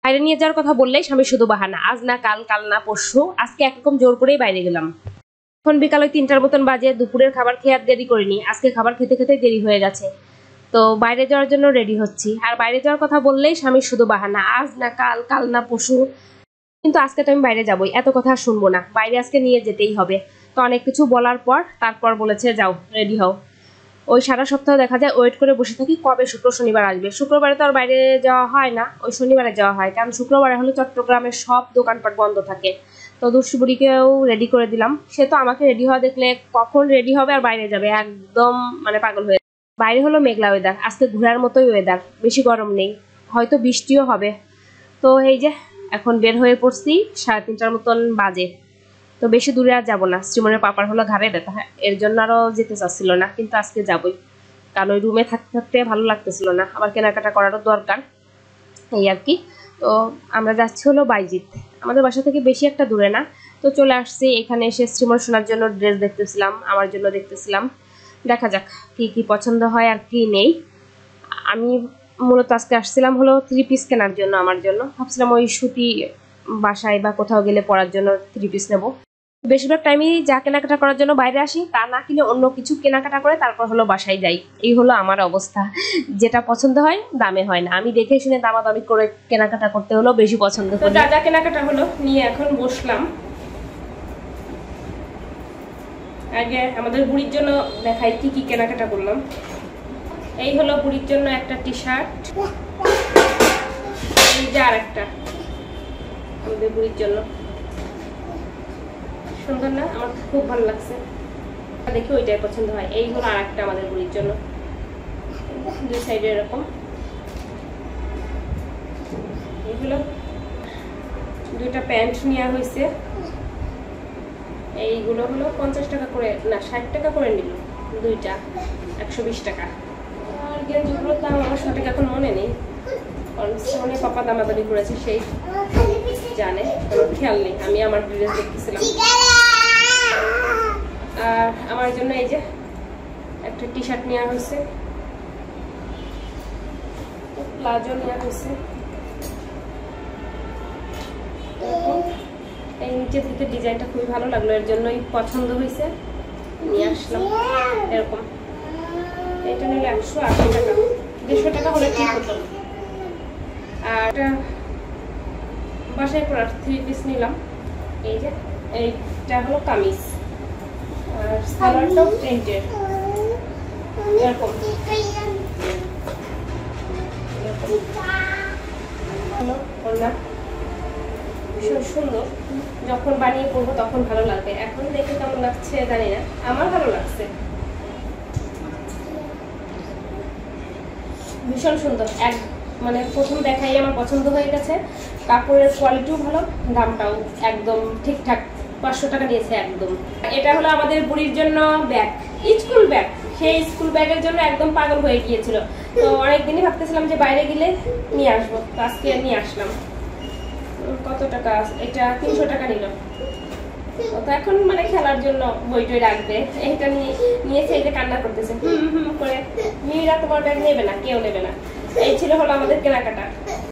বাইরে নিয়ে যাওয়ার কথা বললেই স্বামী শুধু বাহানা, আজ না কাল, কাল না পরশু। আজকে একরকম জোর করেই বাইরে গেলাম। এখন বিকাল 3টার মতন বাজে। দুপুরের খাবার খেয়ে আর দেরি করিনি, আজকে খাবার খেতে খেতে দেরি হয়ে গেছে। তো বাইরে যাওয়ার জন্য রেডি হচ্ছি। আর বাইরে যাওয়ার কথা বললেই স্বামী শুধু বাহানা, আজ না কাল, কাল না পরশু। কিন্তু আজকে তো আমি বাইরে যাবই, এত কথা আর শুনবো না, বাইরে আজকে নিয়ে যেতেই হবে। তো অনেক কিছু বলার পর তারপর বলেছে যাও রেডি হও। ওই সারা সপ্তাহ দেখা যায় ওয়েট করে বসে থাকি কবে শুক্র শনিবার আসবে। শুক্রবারে তো আর বাইরে যাওয়া হয় না, ওই শনিবারে যাওয়া হয়, কারণ শুক্রবারে হলে চট্টগ্রামের সব দোকানপাট বন্ধ থাকে। তো দুষ্টুবুড়িকেও রেডি করে দিলাম। সে তো আমাকে রেডি হওয়া দেখলে কখন রেডি হবে আর বাইরে যাবে, একদম মানে পাগল হয়ে। বাইরে হলো মেঘলা ওয়েদার, আজকে ঘোরার মতোই ওয়েদার, বেশি গরম নেই, হয়তো বৃষ্টিও হবে। তো এই যে এখন বের হয়ে পড়ছি, 3:30টার মতন বাজে। তো বেশি দূরে আর যাবো না, শ্রীমনের পাপার হলো ঘাড়ে ব্যথা, এর জন্য আরো যেতে চাচ্ছিল না, কিন্তু আজকে যাবই, কারণ ওই রুমে থাকতে থাকতে ভালো লাগতেছিল না, আবার কেনাকাটা করারও দরকার, এই আর কি। তো আমরা যাচ্ছি হলো বাইজিৎ, আমাদের বাসা থেকে বেশি একটা দূরে না। তো চলে আসছি এখানে, এসে শ্রীমন শোনার জন্য ড্রেস দেখতেছিলাম, আমার জন্য দেখতেছিলাম। দেখা যাক কি কি পছন্দ হয় আর কি নেই। আমি মূলত আজকে আসছিলাম হলো 3 পিস কেনার জন্য, আমার জন্য ভাবছিলাম ওই সুতি বাসায় বা কোথাও গেলে পরার জন্য 3 পিস নেবো। বেশিরভাগ টাইমই যা কেনাকাটা করার জন্য বাইরে আসি, তা না কিনে অন্য কিছু কেনাকাটা করে তারপর হলো বাসায় যাই। এই হলো আমার অবস্থা, যেটা পছন্দ হয় দামে হয় না, আমি দেখে শুনে দামাদামি করে কেনাকাটা করতে হলো বেশি পছন্দ করি। যা যা কেনাকাটা হলো নিয়ে এখন বসলাম। আগে আমাদের বুড়ির জন্য দেখাই কি কি কেনাকাটা করলাম। এই হলো বুড়ির জন্য একটা টি শার্ট, এই যে আর একটা আমাদের বুড়ির জন্য, সুন্দর না? আমার খুব ভালো লাগছে, দেখি ওইটাই পছন্দ হয়। এই হলো আর একটা আমাদের বুড়ির জন্য, দুই সাইডে এরকম। এইগুলো দুইটা প্যান্ট নেওয়া হয়েছে, এইগুলো হলো 50 টাকা করে, না 60 টাকা করে নিল দুইটা, 120 টাকা। আর গেঞ্জিগুলোর দাম আমার সঠিক এখন মনে নেই, কারণ অনেক পাপা দামাদামি করেছে, সেই জানে, কোনো খেয়াল নেই। আমি আমার ড্রেস দেখতেছিলাম। আর আমার জন্য এই যে একটা টি শার্ট নেওয়া হয়েছে, প্লাজো নেওয়া হয়েছে, এই নিচের দিকে ডিজাইনটা খুবই ভালো লাগলো, এর জন্যই পছন্দ হয়েছে, নিয়ে আসলাম। এরকম এটা নিলে 180 টাকা, 150 টাকা হলে ঠিক হতো। আর বাসায় পরার 3 পিস নিলাম। এই যে এইটা হলো কামিজ, আর সালোয়ারটাও প্রিন্টের, এরকম ভীষণ সুন্দর। যখন বানিয়ে পরবো তখন ভালো লাগবে, এখন দেখে কেমন লাগছে জানি না, আমার ভালো লাগছে, ভীষণ সুন্দর। এক মানে প্রথম দেখাই আমার পছন্দ হয়ে গেছে, কাপড়ের কোয়ালিটিও ভালো, দামটাও একদম ঠিকঠাক, 500 টাকা নিয়েছে একদম। এটা হলো আমাদের বুড়ির জন্য ব্যাগ, স্কুল ব্যাগ, সেই স্কুল ব্যাগের জন্য একদম পাগল হয়ে গিয়েছিল। তো অনেকদিনই ভাবতেছিলাম যে বাইরে গেলে নিয়ে আসবো, তো আজকে নিয়ে আসলাম। কত টাকা? এটা 300 টাকা নিল। তো এখন মানে খেলার জন্য বই টই রাখবে, এইটা নিয়েছে, এই যে কান্না করতেছে করে। মেয়েরা তোমার ব্যাগ নেবে না, কেউ নেবে না। এই ছিল হলো আমাদের কেনাকাটা।